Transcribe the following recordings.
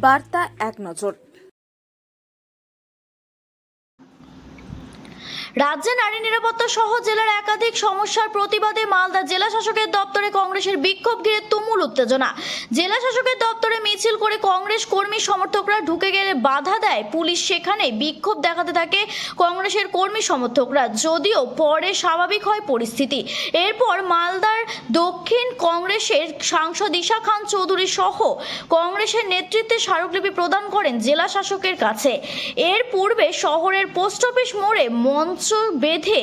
বার্তা এক নজর। রাজ্যে নারী নিরাপত্তা সহ জেলার একাধিক সমস্যার প্রতিবাদে মালদা জেলা শাসকের দপ্তরে কংগ্রেসের বিক্ষোভ ঘিরে তুমুল উত্তেজনা। জেলা শাসকের দপ্তরে মিছিল করে কংগ্রেস কর্মী সমর্থকরা ঢুকে গেলে বাধা দেয় পুলিশ। সেখানে বিক্ষোভ দেখাতে থাকে কংগ্রেসের কর্মী সমর্থকরা, যদিও পরে স্বাভাবিক হয় পরিস্থিতি। এরপর মালদার দক্ষিণ কংগ্রেসের সাংসদ ঈশা খান চৌধুরী সহ কংগ্রেসের নেতৃত্বে স্মারকলিপি প্রদান করেন জেলা শাসকের কাছে। এর পূর্বে শহরের পোস্ট অফিস মোড়ে মঞ্চ বেঁধে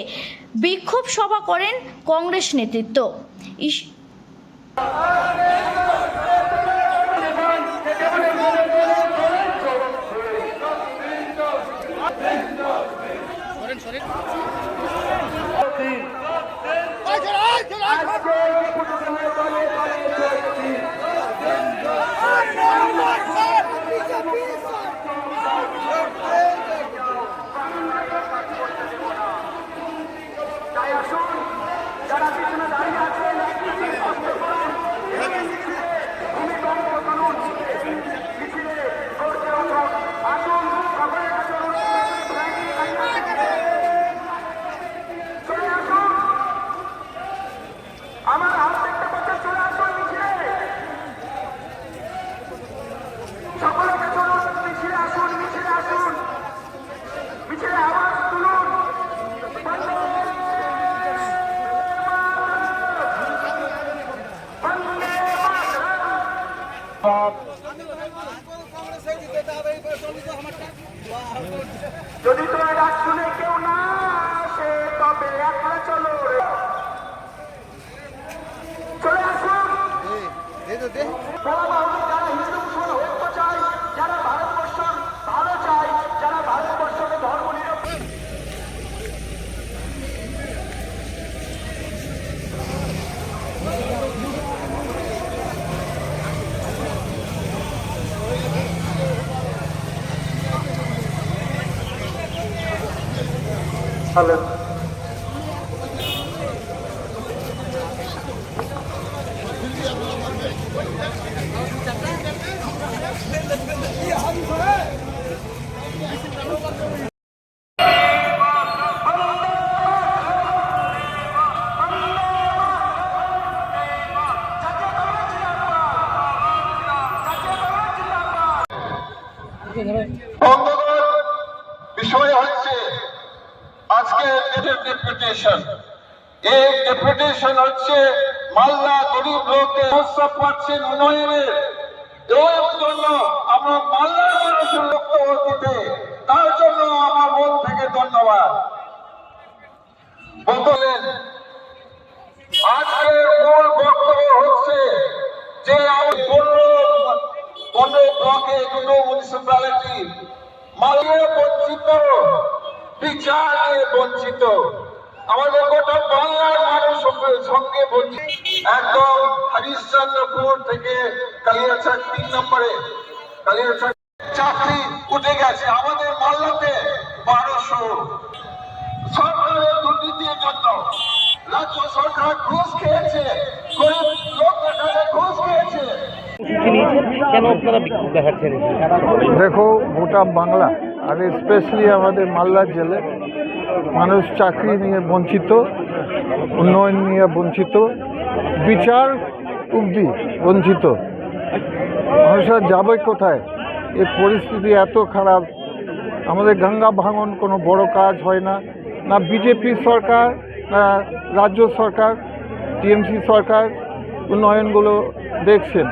বিক্ষোভ সভা করেন কংগ্রেস নেতৃত্ব। যদি তোমার ডাক শুনে কেউ না আসে তবে একলা চলো, চলে আসুন। যারা হিন্দু মুসলমান ঐক্য চায়, যারা ভারতবর্ষ ভালো চায়, যারা ভারতবর্ষকে ধর্ম হ্যালো বিষয় হচ্ছে আজকে ডেপুটেশন। এই ডেপুটেশন হচ্ছে মালদা গরিব লোকদের প্রস্তাব পাচ্ছেন উন্নয়নের। এর জন্য আমরা মালদার মানুষের বক্তব্য দিতে, তার জন্য আমার মন থেকে ধন্যবাদ। বললেন আজকের মূল বক্তব্য হচ্ছে যে আমি 15 ব্লকে 2 মিউনিসিপ্যালিটি মালিয়ে বঞ্চিত, বিচারে বঞ্চিত, আমাদের গোটা বাংলার মানুষ সঙ্গে বঞ্চিত। একদম হরিশ্চন্দ্রপুর থেকে কালিয়াচক 3 নম্বরে কালিয়াচক চাকরি উঠে গেছে আমাদের মালদাতে 1200। সরকারের দুর্নীতির জন্য রাজ্য সরকার ঘুষ খেয়েছে, গরিব লোকদের কাছে ঘুষ খেয়েছে। দেখো, গোটা বাংলা আর স্পেশালি আমাদের মালদা জেলে মানুষ চাকরি নিয়ে বঞ্চিত, উন্নয়ন নিয়ে বঞ্চিত, বিচার অবধি বঞ্চিত। মানুষরা যাবে কোথায়? এই পরিস্থিতি এত খারাপ। আমাদের গঙ্গা ভাঙন কোনো বড় কাজ হয় না, না বিজেপি সরকার, না রাজ্য সরকার, টিএমসি সরকার উন্নয়নগুলো দেখছেন।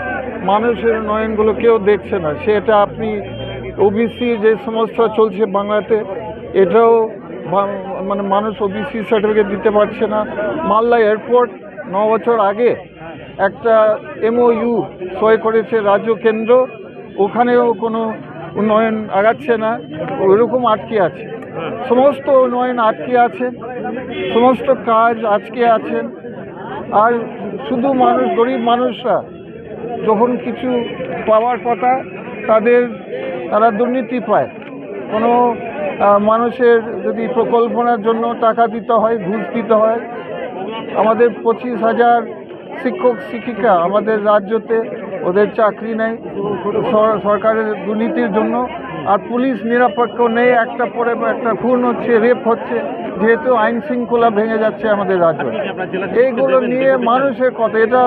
মানুষের উন্নয়নগুলো কেউ দেখছে না। সেটা আপনি ওবিসি যে সমস্যা চলছে বাংলাতে, এটাও মানে মানুষ ওবিসি সার্টিফিকেট দিতে পারছে না। মালদা এয়ারপোর্ট 9 বছর আগে একটা MOU সই করেছে রাজ্য কেন্দ্র, ওখানেও কোনো উন্নয়ন আগাচ্ছে না, ওইরকম আটকে আছে। সমস্ত উন্নয়ন আটকে আছে, সমস্ত কাজ আটকে আছেন। আর শুধু মানুষ, গরিব মানুষরা যখন কিছু পাওয়ার কথা তারা দুর্নীতি পায়। কোনো মানুষের যদি প্রকল্পনার জন্য টাকা দিতে হয়, ঘুষ দিতে হয়। আমাদের 25,000 শিক্ষক শিক্ষিকা আমাদের রাজ্যতে ওদের চাকরি নেই সরকারের দুর্নীতির জন্য, আর পুলিশ নিরপেক্ষ নেই, একটা পরে একটা খুন হচ্ছে, রেপ হচ্ছে, যেহেতু আইন শৃঙ্খলা ভেঙে যাচ্ছে আমাদের রাজ্য। এইগুলো নিয়ে মানুষের কথা, এটা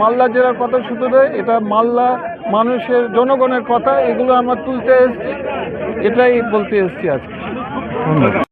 মালদা জেলার কথা শুধু নয়, এটা মালদা মানুষের জনগণের কথা, এগুলো আমরা তুলতে এসেছি, এটাই বলতে এসেছি আজকে। ধন্যবাদ।